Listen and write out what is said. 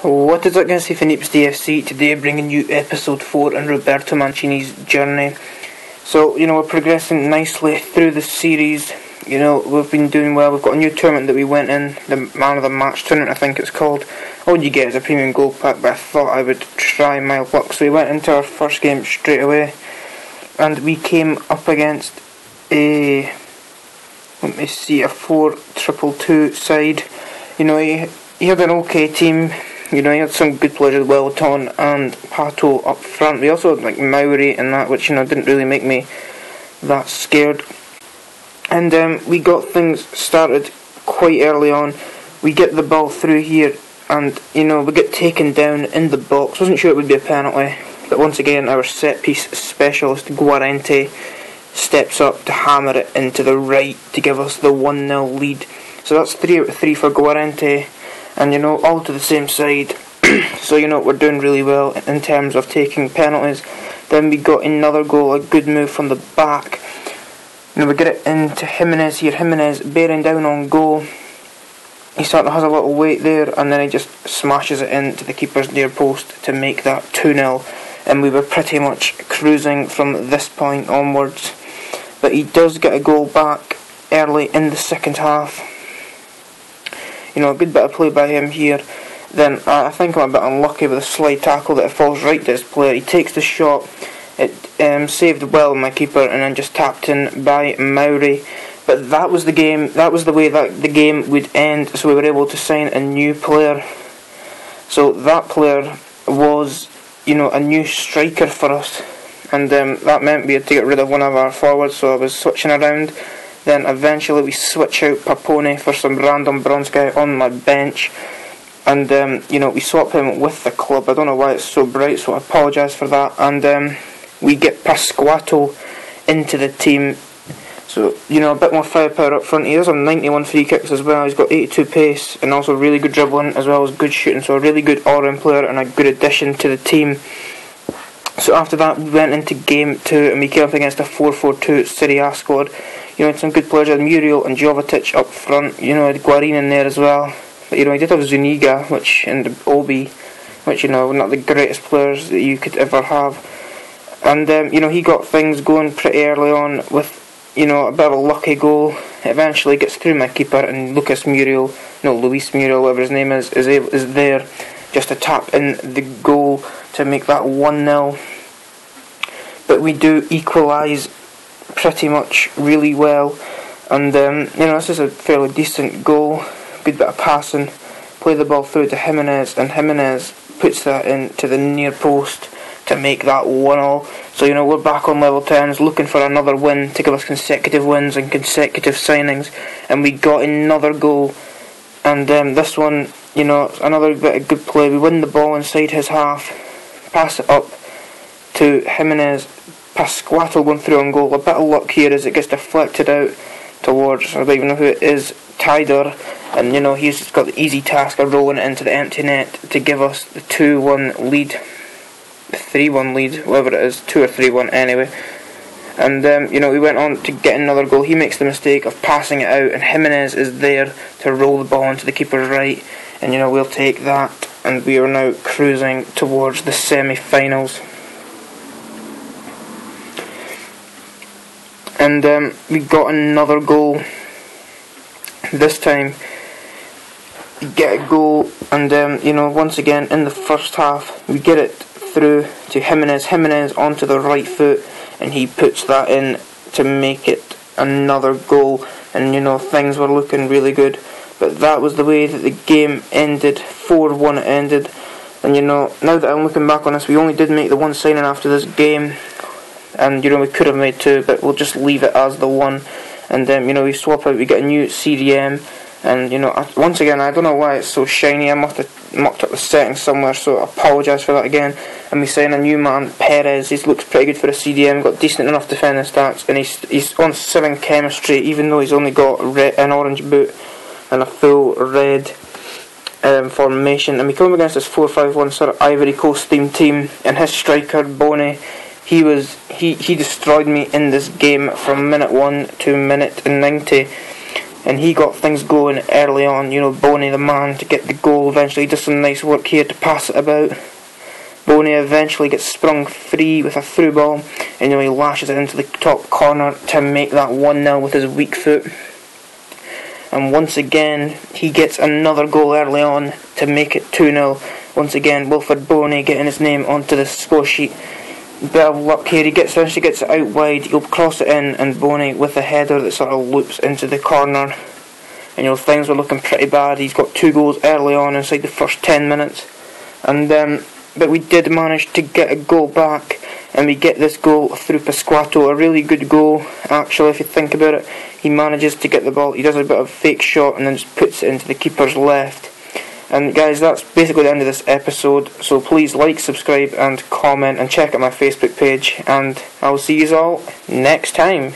What is it going to say for Neeps DFC today, bringing you episode 4 in Roberto Mancini's journey. So, we're progressing nicely through the series. We've been doing well. We've got a new tournament that we went in, the Man of the Match tournament, I think it's called. All you get is a premium gold pack, but I thought I would try my luck. So we went into our first game straight away, and we came up against a 4-2-2 side. He had an okay team. He had some good players, Wellington and Pato up front. We also had Maori and that, which didn't really make me that scared. And we got things started quite early on. We get the ball through here, and we get taken down in the box. Wasn't sure it would be a penalty, but once again our set piece specialist Guarente steps up to hammer it into the right to give us the 1-0 lead. So that's 3 out of 3 for Guarente. And all to the same side. So we're doing really well in terms of taking penalties. Then we got another goal, a good move from the back. We get it into Jimenez here. Jimenez bearing down on goal. He sort of has a little weight there, and then he just smashes it into the keeper's near post to make that 2-0. And we were pretty much cruising from this point onwards. But he does get a goal back early in the second half. A good bit of play by him here. Then I think I'm a bit unlucky with a slide tackle that it falls right to his player. He takes the shot. It saved well my keeper, and then just tapped in by Maori. But that was the game. That was the way that the game would end. So we were able to sign a new player. So that player was, a new striker for us, and that meant we had to get rid of one of our forwards. So I was switching around. Then eventually we switch out Papone for some random bronze guy on my bench. And, we swap him with the club. I don't know why it's so bright, so I apologise for that. And we get Pasquato into the team. So, a bit more firepower up front. He has 91 free kicks as well. He's got 82 pace and also really good dribbling as well as good shooting. So a really good all-round player and a good addition to the team. So after that we went into game 2 and we came up against a 4-4-2 Serie A squad. Had some good players, had Muriel and Jovetic up front, had Guarin in there as well. But he did have Zuniga, and Obi, which not the greatest players that you could ever have. And he got things going pretty early on with a bit of a lucky goal. It eventually gets through my keeper, and Luis Muriel, whatever his name is there just to tap in the goal to make that 1-0. But we do equalise pretty much really well, and this is a fairly decent goal. Good bit of passing, play the ball through to Jimenez, and Jimenez puts that into the near post to make that 1-0. So we're back on level 10s, looking for another win to give us consecutive wins and consecutive signings, and we got another goal. And this one, another bit of good play. We win the ball inside his half, pass it up to Jimenez. Pasquato going through on goal. A bit of luck here as it gets deflected out towards, I don't even know who it is, Tider, and he's got the easy task of rolling it into the empty net to give us the 2-1 lead, the 3-1 lead, whatever it is, 2 or 3-1 anyway. And we went on to get another goal. He makes the mistake of passing it out, and Jimenez is there to roll the ball into the keeper's right, and we'll take that, and we are now cruising towards the semi-finals. And we got another goal. This time we get a goal, and once again in the first half we get it through to Jimenez onto the right foot, and he puts that in to make it another goal. And things were looking really good, but that was the way that the game ended. 4-1 it ended. And now that I'm looking back on this, we only did make the one signing after this game. And we could have made 2, but we'll just leave it as the 1. And we swap out, we get a new CDM, and once again I don't know why it's so shiny. I must have mucked up the settings somewhere, so I apologise for that again. And we sign a new man, Perez. He looks pretty good for a CDM, got decent enough defending stats, and he's on 7 chemistry, even though he's only got an orange boot and a full red formation. And we come up against this 4-5-1 sort of Ivory Coast themed team, and his striker Bone, he destroyed me in this game from minute 1 to minute 90. and he got things going early on. You know, Boney the man to get the goal eventually. He does some nice work here to pass it about. Boney eventually gets sprung free with a through ball, and he lashes it into the top corner to make that 1-0 with his weak foot. And once again, he gets another goal early on to make it 2-0. Once again, Wilfred Boney getting his name onto the score sheet. Bit of luck here, he eventually gets it out wide, he'll cross it in, and Boney with a header that sort of loops into the corner. And things were looking pretty bad. He's got 2 goals early on inside the first 10 minutes. And but we did manage to get a goal back, and we get this goal through Pasquato, a really good goal actually if you think about it. He manages to get the ball, he does a bit of fake shot and then just puts it into the keeper's left. And guys, that's basically the end of this episode, so please like, subscribe and comment and check out my Facebook page, and I'll see you all next time.